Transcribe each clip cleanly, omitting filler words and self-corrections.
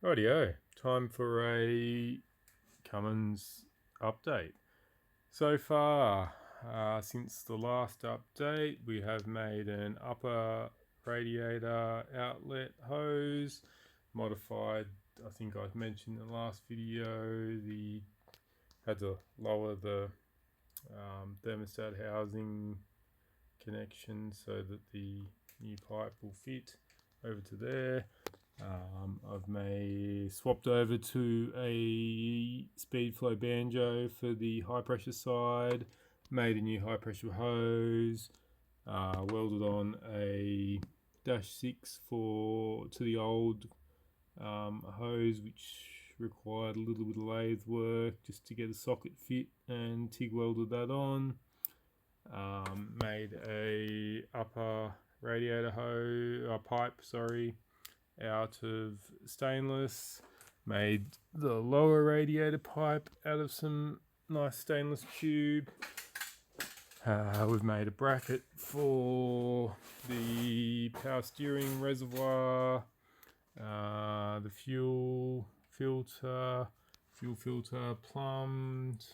Rightio, time for a Cummins update. So far, since the last update, we have made an upper radiator outlet hose, modified, I think I mentioned in the last video, had to lower the thermostat housing connection so that the new pipe will fit over to there. I've swapped over to a speed flow banjo for the high pressure side, made a new high pressure hose, welded on a -6 to the old hose, which required a little bit of lathe work just to get a socket fit, and TIG welded that on. Made a upper radiator pipe, out of stainless. Made the lower radiator pipe out of some nice stainless tube. We've made a bracket for the power steering reservoir, the fuel filter plumbed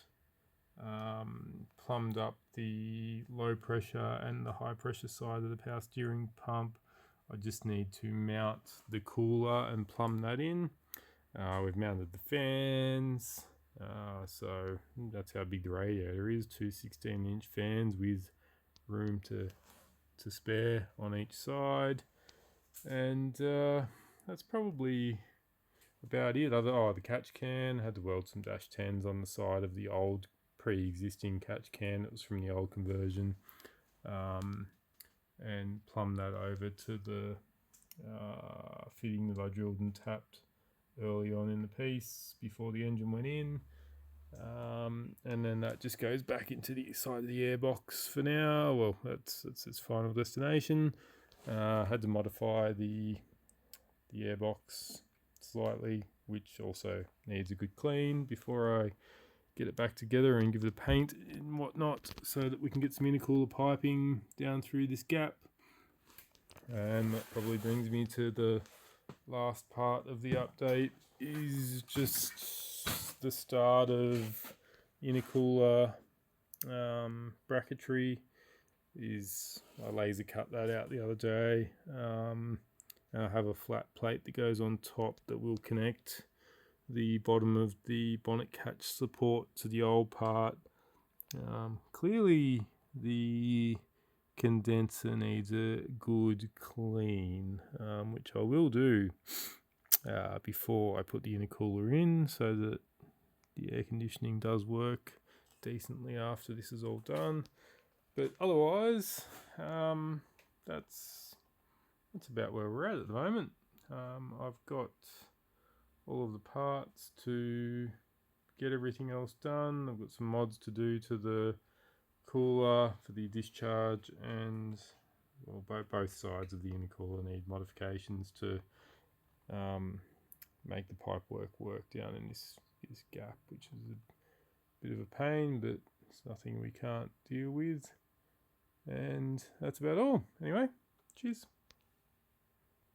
up the low pressure and the high pressure side of the power steering pump. I just need to mount the cooler and plumb that in. We've mounted the fans, so that's how big the radiator is, two 16-inch fans with room to spare on each side, and that's probably about it. The catch can, had to weld some -10s on the side of the old pre-existing catch can. It was from the old conversion, and plumb that over to the fitting that I drilled and tapped early on in the piece before the engine went in, and then that just goes back into the side of the airbox for now. Well, that's its final destination. Had to modify the airbox slightly, which also needs a good clean before I get it back together and give it a paint and whatnot, so that we can get some intercooler piping down through this gap. And that probably brings me to the last part of the update, is just the start of intercooler bracketry. I laser cut that out the other day. And I have a flat plate that goes on top that will connect the bottom of the bonnet catch support to the old part. Clearly the condenser needs a good clean, which I will do before I put the intercooler in, so that the air conditioning does work decently after this is all done. But otherwise, that's about where we're at the moment. I've got all of the parts to get everything else done. I've got some mods to do to the cooler for the discharge, and both sides of the intercooler need modifications to make the pipe work down in this gap, which is a bit of a pain, but it's nothing we can't deal with. And that's about all. Anyway, cheers.